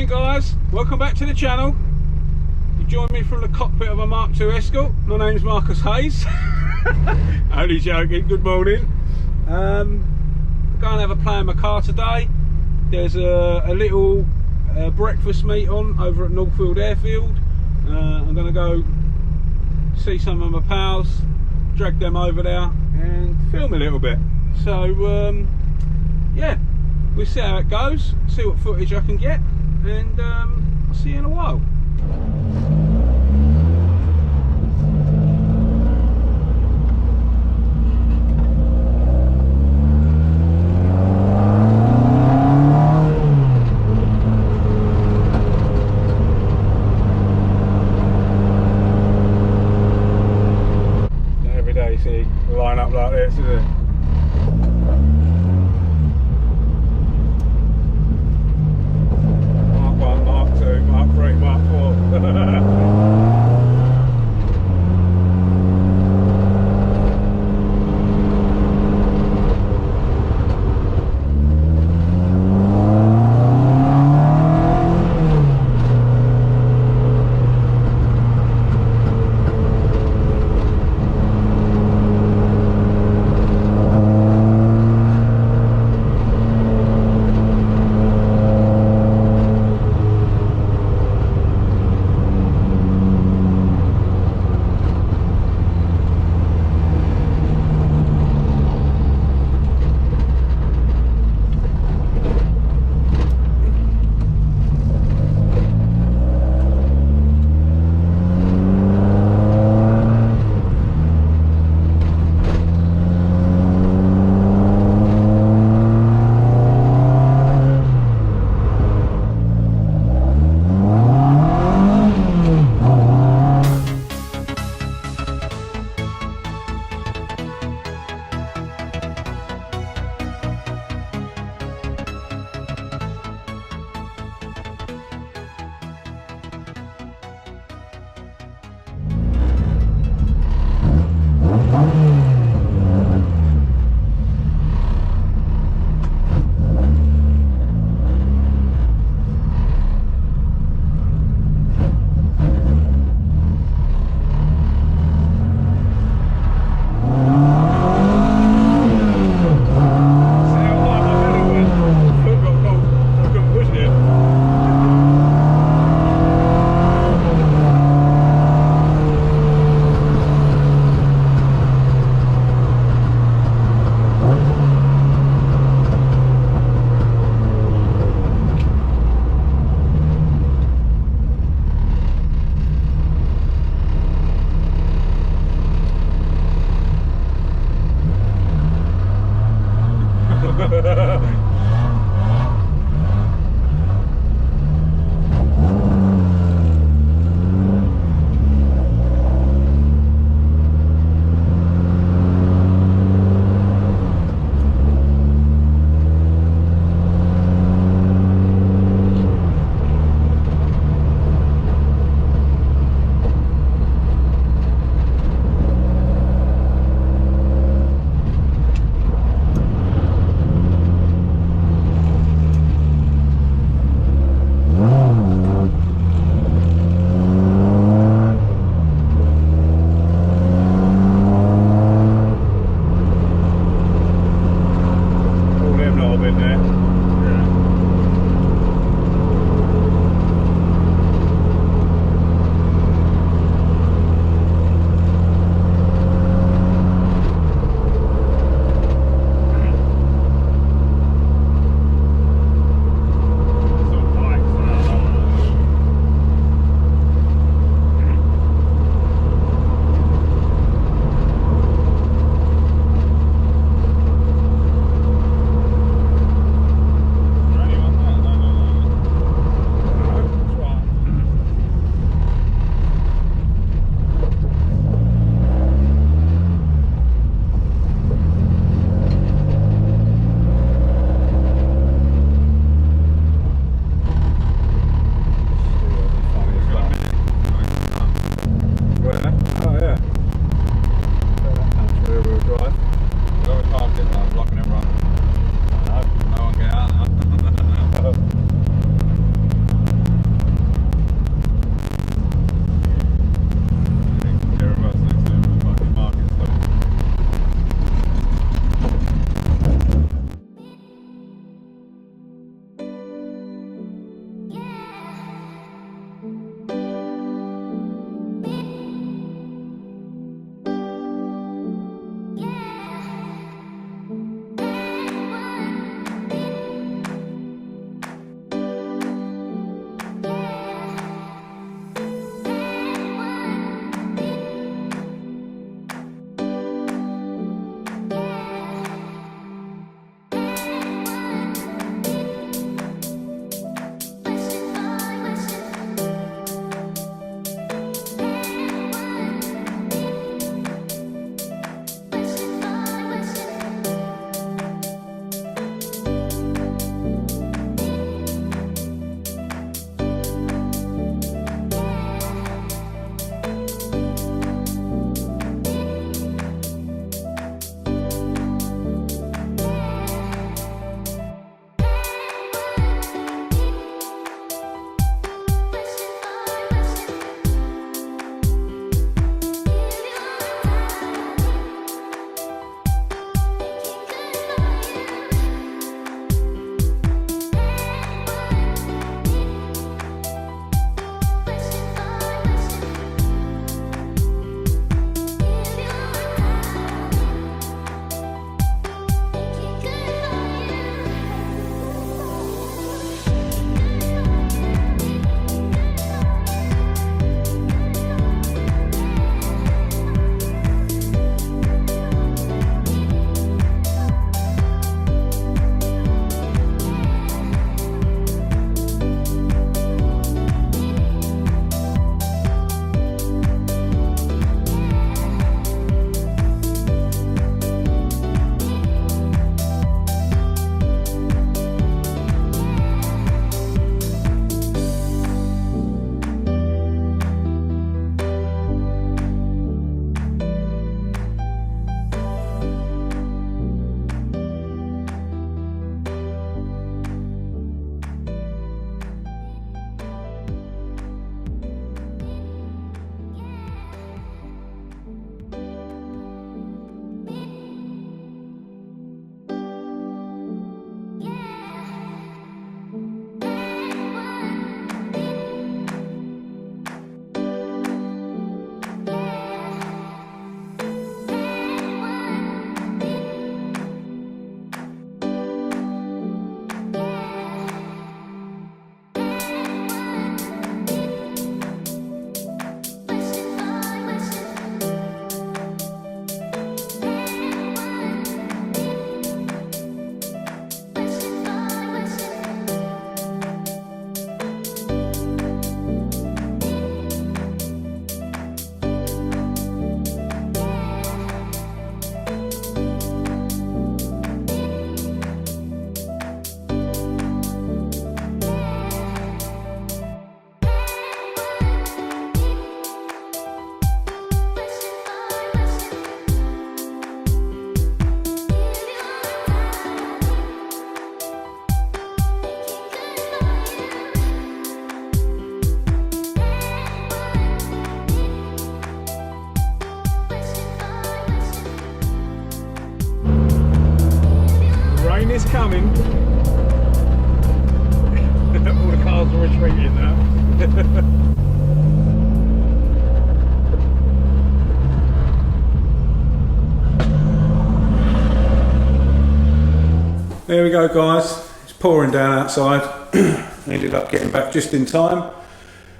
guys, welcome back to the channel. You joined me from the cockpit of a Mk2 escort. My name's Marcus Hayes. Only joking, good morning. Going to have a play in my car today. There's a little breakfast meet on over at Northfield Airfield. I'm going to go see some of my pals, drag them over there and film a little bit. So yeah, we'll see how it goes, see what footage I can get, and I'll see you in a while. Every day you see line up like this, isn't it? Mark 1, Mark 2, Mark 3, Mark 4. is coming. All the cars are retreating now. There we go, guys. It's pouring down outside. Ended up getting back just in time.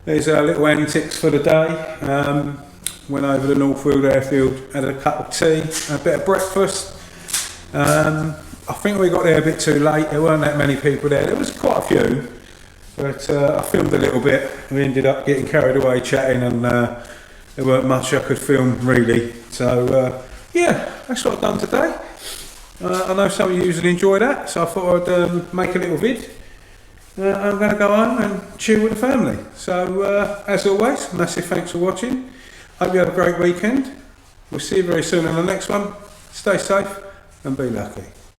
There's our little antics for the day. Went over to Northfield Airfield, had a cup of tea, a bit of breakfast. I think we got there a bit too late. There weren't that many people there. There was quite a few, but I filmed a little bit. We ended up getting carried away chatting, and there weren't much I could film really. So yeah, that's what I've done today. I know some of you usually enjoy that, so I thought I'd make a little vid. I'm going to go home and chill with the family. So as always, massive thanks for watching. Hope you have a great weekend. We'll see you very soon on the next one. Stay safe and be lucky.